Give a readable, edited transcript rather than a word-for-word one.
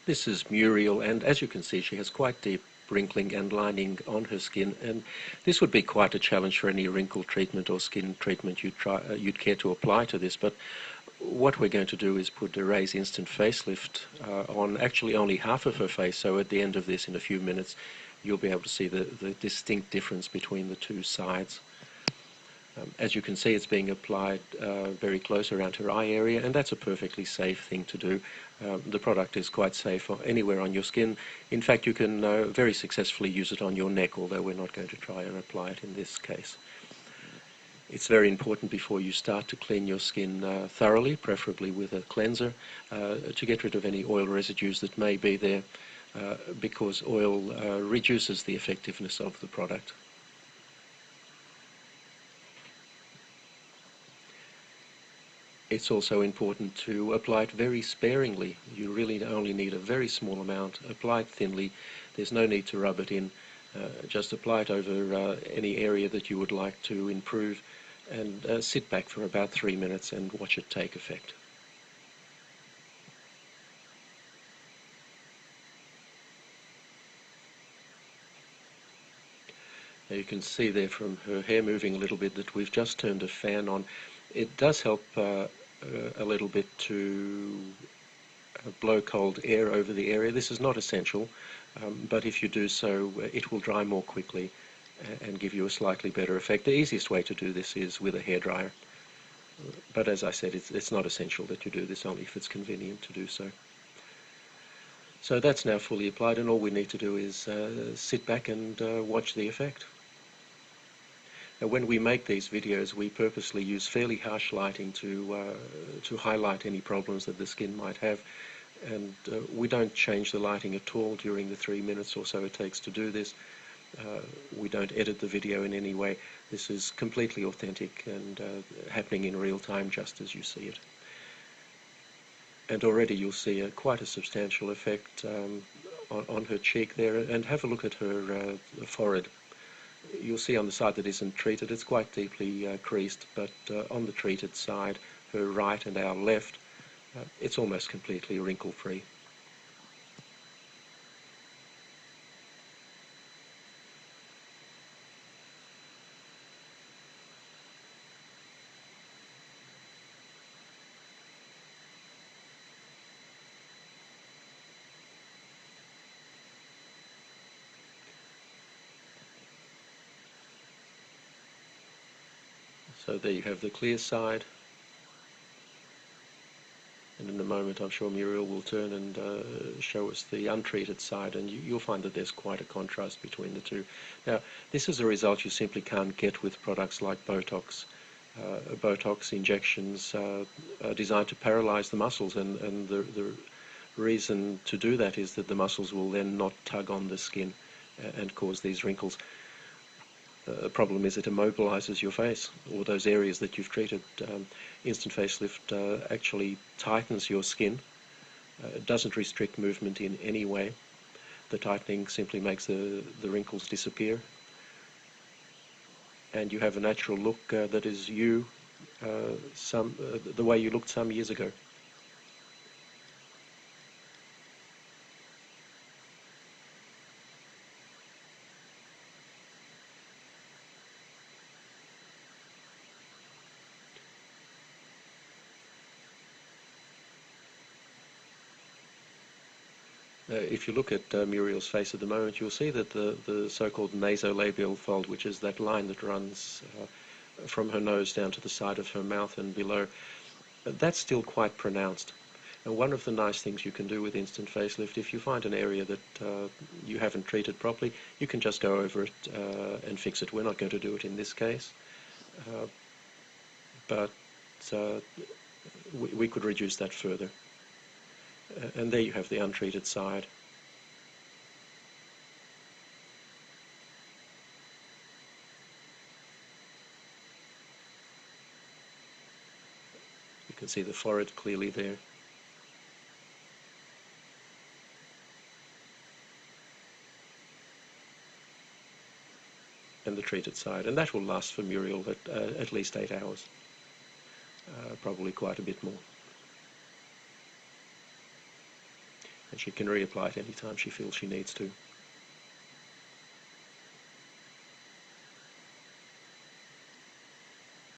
This is Muriel, and as you can see, she has quite deep wrinkling and lining on her skin, and this would be quite a challenge for any wrinkle treatment or skin treatment you'd care to apply to this. But what we're going to do is put Ray's instant facelift on actually only half of her face, so at the end of this, in a few minutes, you'll be able to see the distinct difference between the two sides. As you can see, it's being applied very close around her eye area, and that's a perfectly safe thing to do. The product is quite safe anywhere on your skin. In fact, you can very successfully use it on your neck, although we're not going to try and apply it in this case. It's very important before you start to clean your skin thoroughly, preferably with a cleanser, to get rid of any oil residues that may be there, because oil reduces the effectiveness of the product. It's also important to apply it very sparingly. You really only need a very small amount. Apply it thinly. There's no need to rub it in. Just apply it over any area that you would like to improve, and sit back for about 3 minutes and watch it take effect. Now you can see there from her hair moving a little bit that we've just turned a fan on. It does help a little bit to blow cold air over the area. This is not essential, but if you do so, it will dry more quickly and give you a slightly better effect. The easiest way to do this is with a hairdryer, but as I said, it's not essential that you do this, only if it's convenient to do so. So that's now fully applied, and all we need to do is sit back and watch the effect. Now, when we make these videos, we purposely use fairly harsh lighting to highlight any problems that the skin might have, and we don't change the lighting at all during the 3 minutes or so it takes to do this. We don't edit the video in any way. This is completely authentic and happening in real time, just as you see it. And already you'll see quite a substantial effect on her cheek there, and have a look at her forehead. You'll see on the side that isn't treated, it's quite deeply creased, but on the treated side, her right and our left, it's almost completely wrinkle-free. So there you have the clear side, and in a moment I'm sure Muriel will turn and show us the untreated side, and you'll find that there's quite a contrast between the two. Now, this is a result you simply can't get with products like Botox. Botox injections are designed to paralyze the muscles, and the reason to do that is that the muscles will then not tug on the skin and cause these wrinkles. The problem is it immobilizes your face, or those areas that you've treated. Instant facelift actually tightens your skin. It doesn't restrict movement in any way. The tightening simply makes the wrinkles disappear, and you have a natural look that is you, the way you looked some years ago. If you look at Muriel's face at the moment, you'll see that the so-called nasolabial fold, which is that line that runs from her nose down to the side of her mouth and below, that's still quite pronounced. And one of the nice things you can do with instant facelift, if you find an area that you haven't treated properly, you can just go over it and fix it. We're not going to do it in this case, but we could reduce that further. And there you have the untreated side. You can see the forehead clearly there. And the treated side. And that will last for Muriel at least 8 hours. Probably quite a bit more. and she can reapply it any time she feels she needs to.